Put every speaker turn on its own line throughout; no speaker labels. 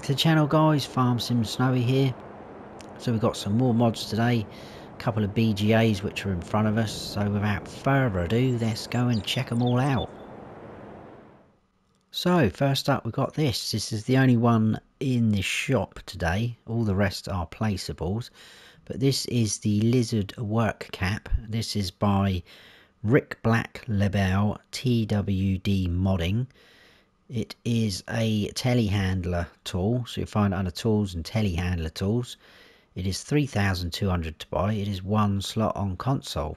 to the channel, guys. Farm Sim Snowy here. So we've got some more mods today, a couple of BGAs which are in front of us. So without further ado, let's go and check them all out. So first up, we've got this. This is the only one in this shop today. All the rest are placeables, but this is the Lizard Work Cap. This is by Labele TWD Modding. It is a telehandler tool, so you'll find it under tools and telehandler tools. It is 3,200 to buy. It is one slot on console,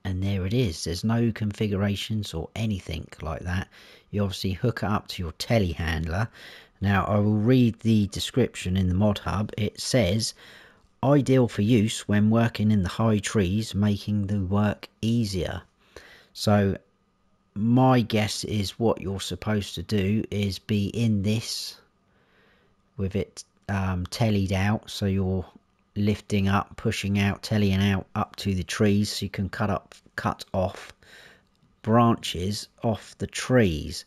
and there it is. There's no configurations or anything like that. You obviously hook it up to your telehandler. Now I will read the description in the mod hub. It says, ideal for use when working in the high trees, making the work easier. So my guess is what you're supposed to do is be in this with it tellied out, so you're lifting up, pushing out, tellying out up to the trees, so you can cut off branches off the trees.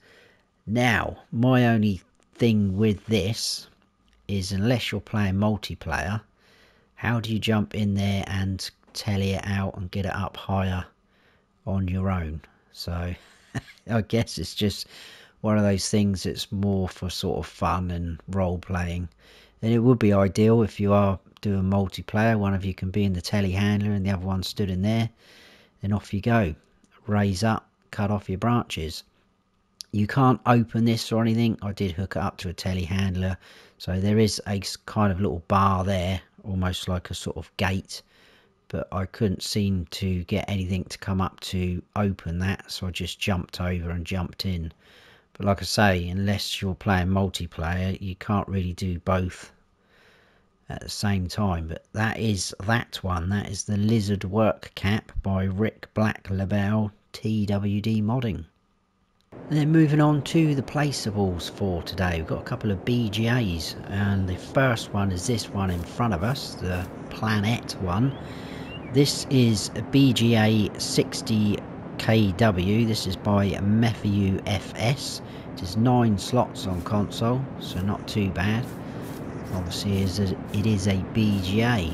Now my only thing with this is, unless you're playing multiplayer, how do you jump in there and telly it out and get it up higher on your own? So I guess it's just one of those things that's more for sort of fun and role playing. And it would be ideal if you are doing multiplayer, one of you can be in the telehandler and the other one stood in there, and off you go. Raise up, cut off your branches. You can't open this or anything. I did hook it up to a telehandler, so there is a kind of little bar there, almost like a sort of gate, but I couldn't seem to get anything to come up to open that, so I just jumped over and jumped in. But like I say, unless you're playing multiplayer, you can't really do both at the same time. But that is that one. That is the Lizard Work Cap by Labele TWD Modding. And then moving on to the placeables for today, we've got a couple of BGAs, and the first one is this one in front of us, the Planet one. This is a BGA 60kW. This is by MefiuFs. It is 9 slots on console, so not too bad. Obviously it is a BGA.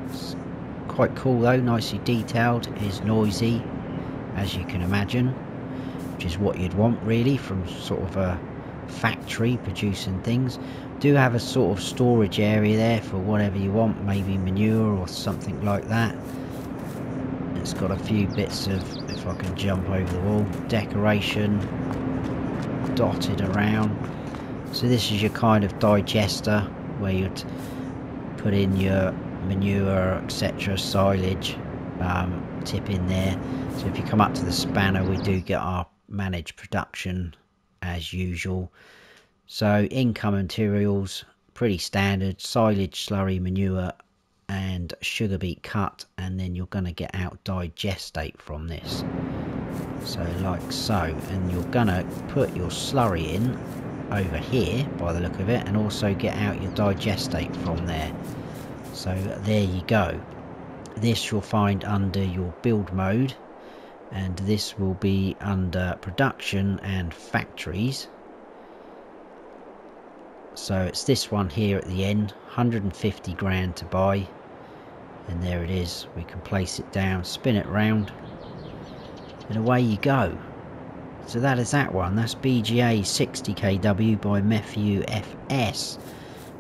It's quite cool though, nicely detailed. It is noisy, as you can imagine, which is what you'd want really from sort of a factory producing things. Do have a sort of storage area there for whatever you want, maybe manure or something like that. It's got a few bits of, if I can jump over the wall, decoration dotted around. So this is your kind of digester where you'd put in your manure, etc., silage, tip in there. So if you come up to the spanner, we do get our managed production as usual. So income materials, pretty standard: silage, slurry, manure and sugar beet cut, and then you're going to get out digestate from this, so like so. And you're going to put your slurry in over here by the look of it, and also get out your digestate from there. So there you go. This you'll find under your build mode, and this will be under production and factories. So it's this one here at the end, 150 grand to buy, and there it is. We can place it down, spin it round, and away you go. So that is that one. That's BGA 60kW by MefiuFs.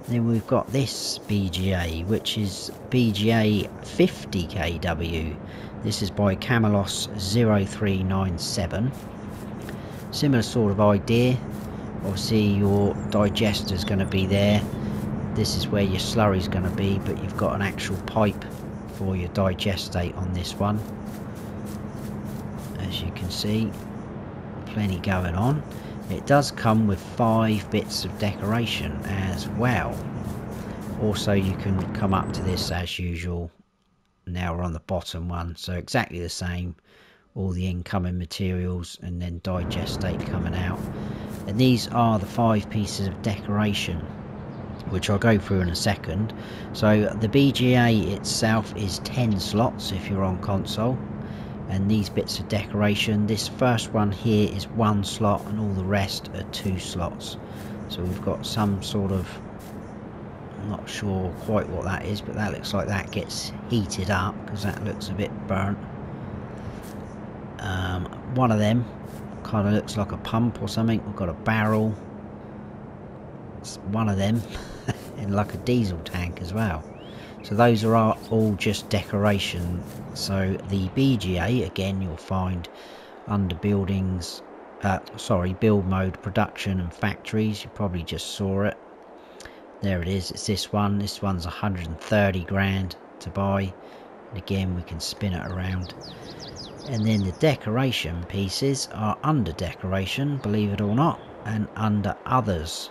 Then we've got this BGA, which is BGA 50kW. This is by Camelos0397. Similar sort of idea. Obviously your digester is going to be there. This is where your slurry is going to be, but you've got an actual pipe for your digestate on this one. As you can see, plenty going on. It does come with 5 bits of decoration as well. Also you can come up to this as usual. Now we're on the bottom one, so exactly the same. All the incoming materials and then digestate coming out. And these are the 5 pieces of decoration, which I'll go through in a second. So the BGA itself is 10 slots if you're on console, and these bits of decoration, this first one here is 1 slot and all the rest are 2 slots. So we've got some sort of, I'm not sure quite what that is, but that looks like that gets heated up because that looks a bit burnt. One of them kind of looks like a pump or something. We've got a barrel. It's one of them and like a diesel tank as well. So those are all just decoration. So the BGA, again, you'll find under buildings, build mode, production and factories. You probably just saw it. There it is. It's this one. This one's 130 grand to buy. And again, we can spin it around. And then the decoration pieces are under decoration, believe it or not, and under others.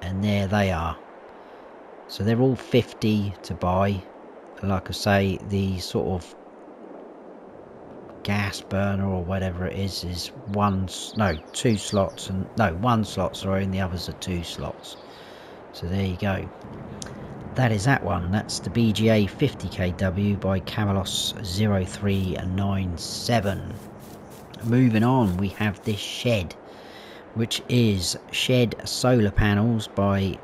And there they are. So they're all 50 to buy. Like I say, the sort of gas burner or whatever it is two slots, and no, one slot, sorry, and the others are 2 slots. So there you go. That is that one. That's the BGA 50kW by Camelos 0397. Moving on, we have this shed, which is Shed Solar Panels by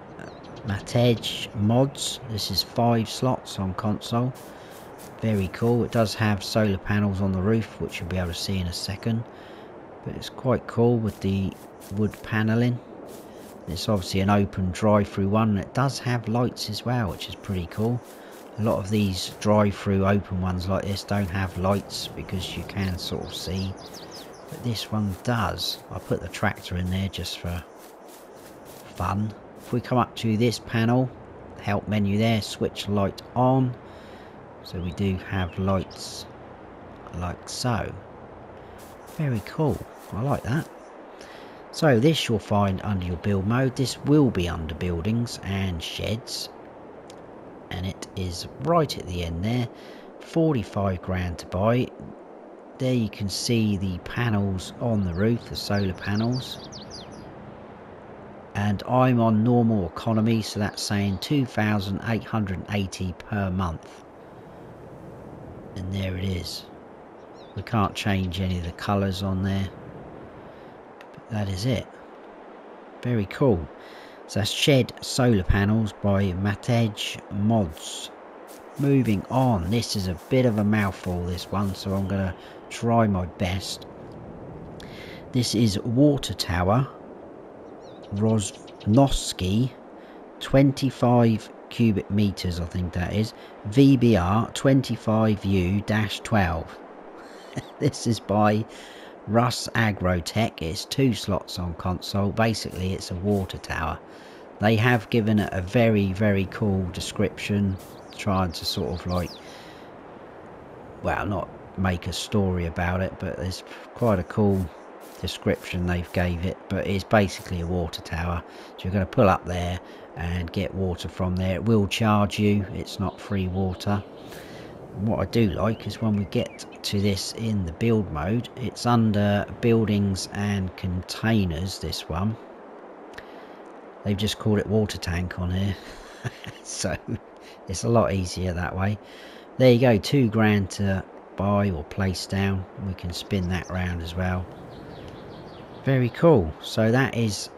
Matej Mods. This is 5 slots on console. Very cool. It does have solar panels on the roof, which you'll be able to see in a second. But it's quite cool with the wood panelling. It's obviously an open drive-through one, and it does have lights as well, which is pretty cool. A lot of these drive-through open ones like this don't have lights because you can sort of see, but this one does. I put the tractor in there just for fun. If we come up to this panel, help menu there, switch light on. So we do have lights like so. Very cool. I like that. So this you'll find under your build mode. This will be under buildings and sheds. And it is right at the end there. 45 grand to buy. There you can see the panels on the roof, the solar panels. And I'm on normal economy, so that's saying 2,880 per month. And there it is. We can't change any of the colours on there. But that is it. Very cool. So that's Shed Solar Panels by Matej Mods. Moving on. This is a bit of a mouthful, this one, so I'm going to try my best. This is Water Tower Rozhnovsky 25 cubic meters, I think that is, VBR 25U-12. This is by RusAgroTech. It's 2 slots on console. Basically it's a water tower. They have given it a very, very cool description, trying to sort of like, well, not make a story about it, but there's quite a cool description they've gave it. But it's basically a water tower, so you're going to pull up there and get water from there. It will charge you, it's not free water. And what I do like is when we get to this in the build mode, it's under buildings and containers, this one. They've just called it water tank on here. So it's a lot easier that way. There you go, 2 grand to buy or place down. We can spin that round as well. Very cool. So that is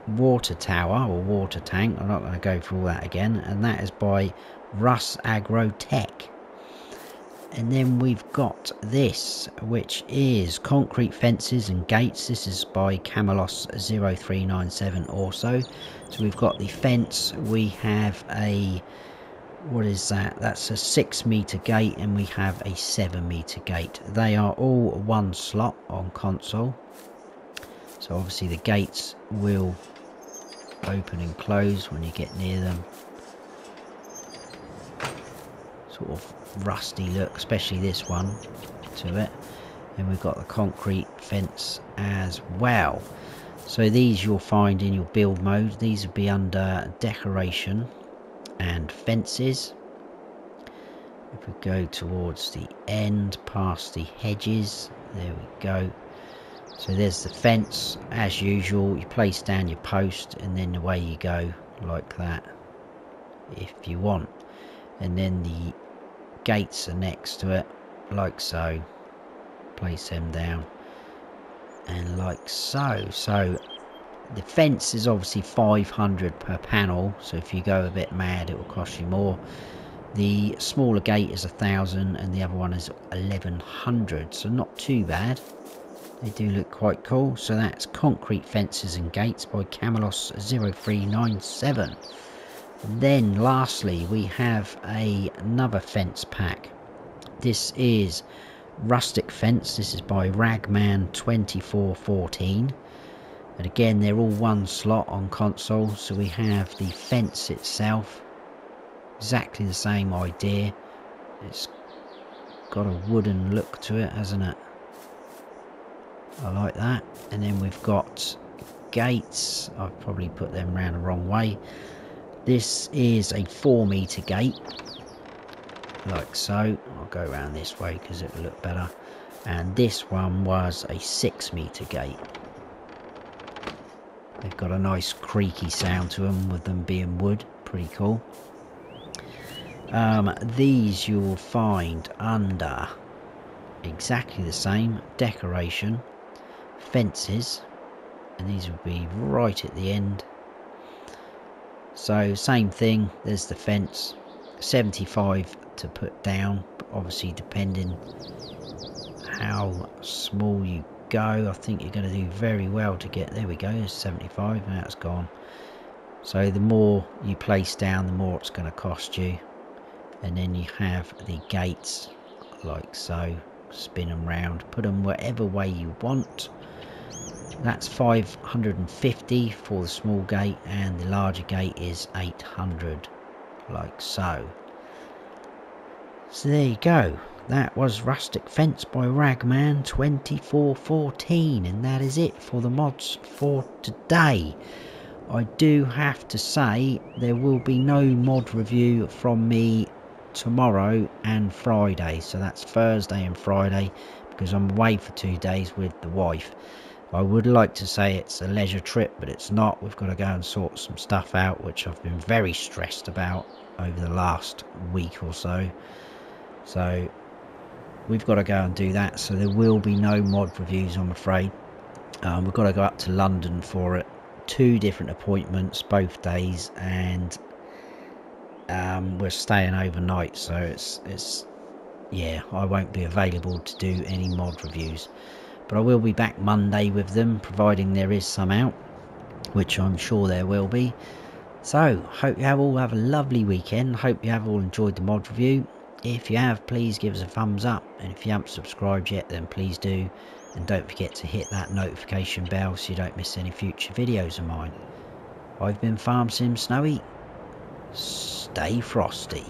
water tower or water tank. I'm not going to go through all that again. And that is by RusAgroTech. And then we've got this, which is concrete fences and gates. This is by Camelos 0397 also. So we've got the fence. We have a, what is that? That's a 6 meter gate, and we have a 7 meter gate. They are all 1 slot on console. So obviously the gates will open and close when you get near them. Sort of rusty look, especially this one to it. And we've got the concrete fence as well. So these you'll find in your build mode. These will be under decoration and fences. If we go towards the end past the hedges, there we go. So there's the fence. As usual, you place down your post and then away you go, like that, if you want. And then the gates are next to it, like so. Place them down and like so. So The fence is obviously 500 per panel, so if you go a bit mad it will cost you more. The smaller gate is 1,000 and the other one is 1,100, so not too bad. They do look quite cool. So that's Concrete Fences and Gates by Camelos 0397. And then lastly we have another fence pack. This is Rustic Fence. This is by Ragman 2414. And again, they're all one slot on console. So we have the fence itself, exactly the same idea. It's got a wooden look to it, hasn't it? I like that. And then we've got gates. I've probably put them around the wrong way. This is a 4-meter gate, like so. I'll go around this way because it will look better. And this one was a 6-meter gate. They've got a nice creaky sound to them with them being wood. Pretty cool. These you will find under exactly the same decoration, fences, and these will be right at the end. So same thing, there's the fence, 75 to put down, but obviously depending how small you go, I think you're going to do very well to get, there we go, there's 75, and that's gone. So the more you place down, the more it's going to cost you. And then you have the gates, like so, spin them round, put them whatever way you want. That's 550 for the small gate, and the larger gate is 800, like so. So there you go. That was Rustic Fence by Ragman 2414, and that is it for the mods for today. I do have to say there will be no mod review from me tomorrow and Friday, so that's Thursday and Friday, because I'm away for 2 days with the wife. I would like to say it's a leisure trip, but it's not. We've got to go and sort some stuff out, which I've been very stressed about over the last week or so. So we've got to go and do that, so there will be no mod reviews, I'm afraid. We've got to go up to London for it. 2 different appointments both days, and we're staying overnight, so it's yeah, I won't be available to do any mod reviews, but I will be back Monday with them, providing there is some out, which I'm sure there will be. So hope you all have a lovely weekend. Hope you have all enjoyed the mod review. If you have, please give us a thumbs up, and if you haven't subscribed yet, then please do, and don't forget to hit that notification bell so you don't miss any future videos of mine. I've been Farm Sim Snowy. Stay frosty.